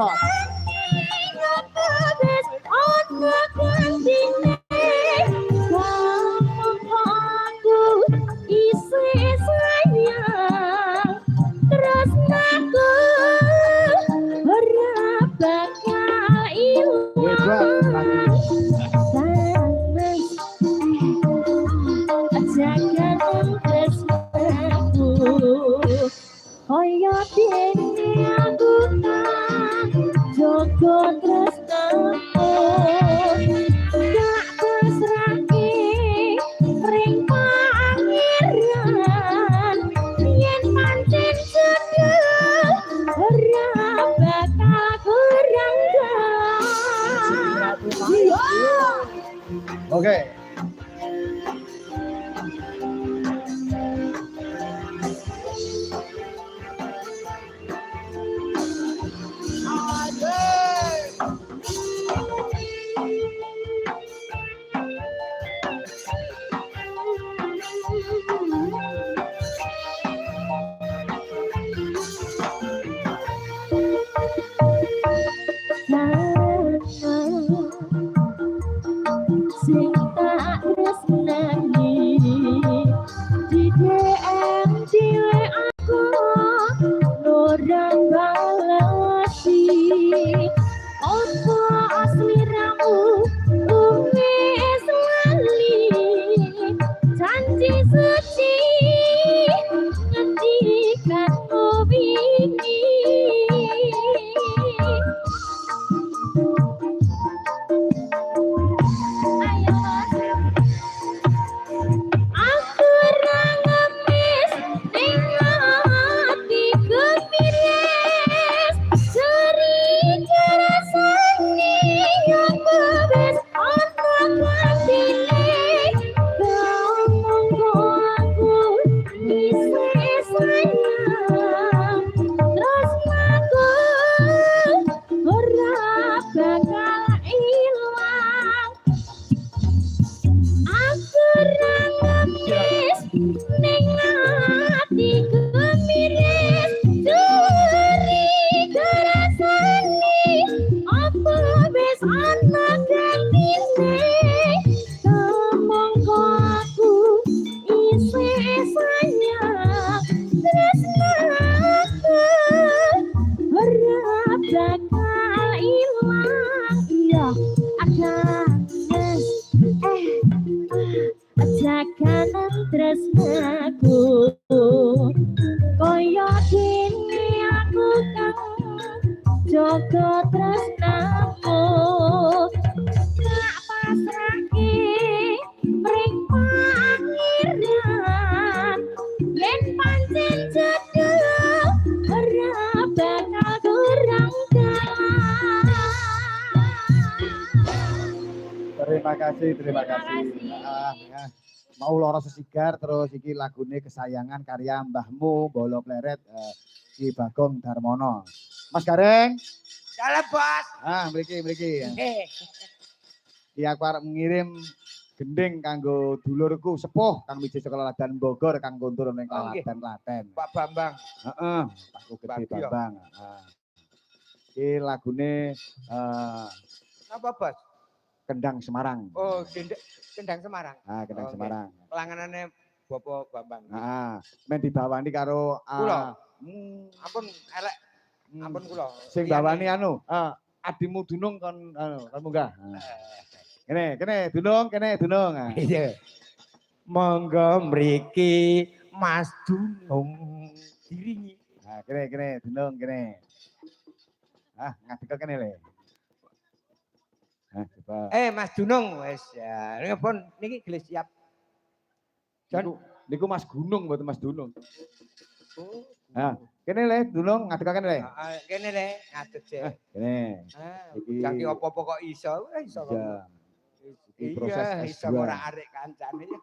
cocok. Kaya dene aku tak jogo tresnaku gak pasrahke ring pangeran yen pancen jodoh ora bakal kurang Oke. Sing tak tresnani di DM dhewe aku ora balesi opo asmiramu wis lali janji suci ngendikan wingi aku ra ngemis ning ati kemiris curiga rasane aku wis ana katine ngomong aku isih sayang terus aku ora bakal ilang aku ra ngemis ning ati kemiris curiga rasane apa wis ana katine ngomong aku isih sayang tresnaku ora bakal ilang iya jaganan tresnaku kaya dene aku kang jaga tresnamu tak pasrahke ring pangeran yen pancen jodoh ora bakal kurang Terima kasih. Mau loro sesigar terus iki lagune kesayangan karya mbahmu Bolo Pleret Ki Bagong Darmono. Mas Gareng. Kalau bos. Mriki. Ki aku arep ngirim gending kanggo dulurku sepuh Kang Miji Sekolah Ladan Bogor Kang Kuntur ning Klaten. Pak Bambang. Heeh, Pak Gede Bambang. Iki lagune Apa bos? Kendang Semarang. Oh, Kendang Semarang. Kendang Semarang. Langanane Bapak Bambang. Men dibawani karo kula. Ampun elek. Ampun kula. Sing bawani adimu Dunung kon munggah. Kene Dunung. Iya. Monggo mriki Mas Dunung diringi. Kene Dunung kene. Ngadeg kene le. Coba. Mas Dunung wis ya. Nipun niki gelis siap. Niku Mas Gunung mboten Mas Dunung. Kene le Dunung ngadeg kene le. Kene le ngadeg sik. Kene. Iki jange apa-apa kok iso. Iso. Iki proses iso ora arek kancane ya.